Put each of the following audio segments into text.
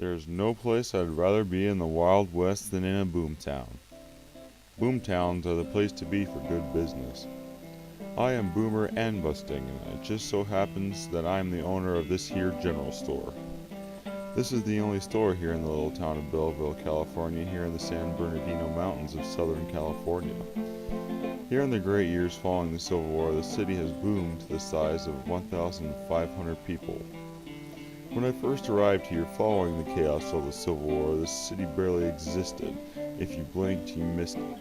There's no place I'd rather be in the Wild West than in a boomtown. Boomtowns are the place to be for good business. I am Boomer and Busting, and it just so happens that I am the owner of this here general store. This is the only store here in the little town of Belleville, California, here in the San Bernardino Mountains of Southern California. Here in the great years following the Civil War, the city has boomed to the size of 1,500 people. When I first arrived here following the chaos of the Civil War, the city barely existed. If you blinked, you missed it.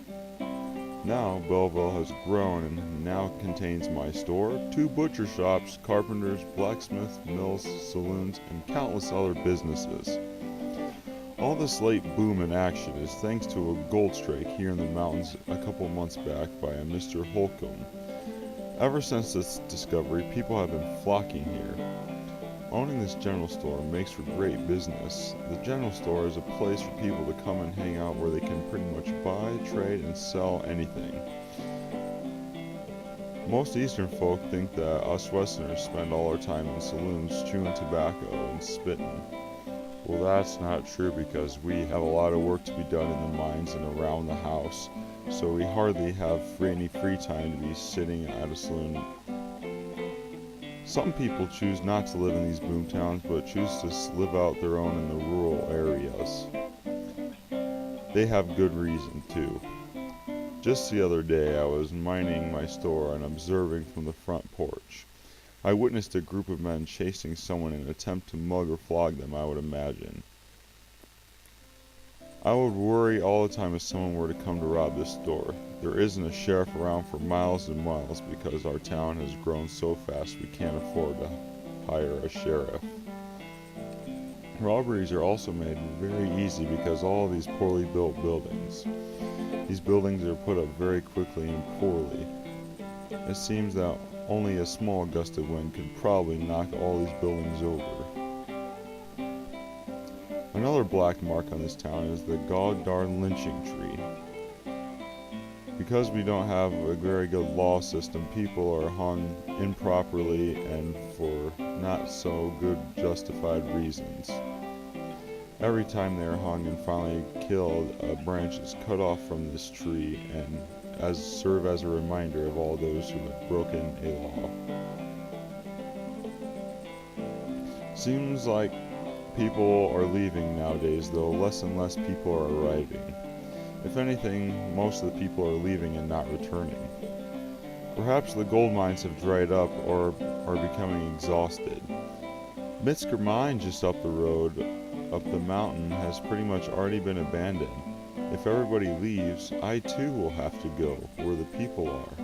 Now, Belleville has grown and now contains my store, 2 butcher shops, carpenters, blacksmiths, mills, saloons, and countless other businesses. All this late boom in action is thanks to a gold strike here in the mountains a couple months back by a Mr. Holcomb. Ever since its discovery, people have been flocking here. Owning this general store makes for great business. The general store is a place for people to come and hang out where they can pretty much buy, trade, and sell anything. Most Eastern folk think that us Westerners spend all our time in saloons chewing tobacco and spitting. Well, that's not true because we have a lot of work to be done in the mines and around the house, so we hardly have any free time to be sitting at a saloon. Some people choose not to live in these boomtowns, but choose to live out their own in the rural areas. They have good reason, too. Just the other day, I was minding my store and observing from the front porch. I witnessed a group of men chasing someone in an attempt to mug or flog them, I would imagine. I would worry all the time if someone were to come to rob this store. There isn't a sheriff around for miles and miles because our town has grown so fast we can't afford to hire a sheriff. Robberies are also made very easy because all of these poorly built buildings. These buildings are put up very quickly and poorly. It seems that only a small gust of wind could probably knock all these buildings over. Another black mark on this town is the god-darn lynching tree. Because we don't have a very good law system, people are hung improperly and for not so good justified reasons. Every time they are hung and finally killed, a branch is cut off from this tree and serve as a reminder of all those who have broken a law. Seems like people are leaving nowadays, though less and less people are arriving. If anything, most of the people are leaving and not returning. Perhaps the gold mines have dried up or are becoming exhausted. Mitsker Mine just up the road, up the mountain, has pretty much already been abandoned. If everybody leaves, I too will have to go where the people are.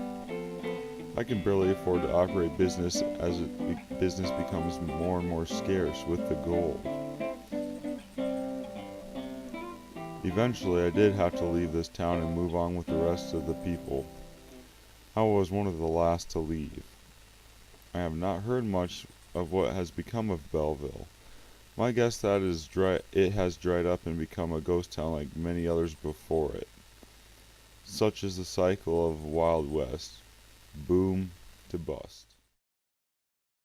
I can barely afford to operate business as business becomes more and more scarce with the gold. Eventually, I did have to leave this town and move on with the rest of the people. I was one of the last to leave. I have not heard much of what has become of Belleville. My guess that it has dried up and become a ghost town like many others before it. Such is the cycle of Wild West. Boom to bust.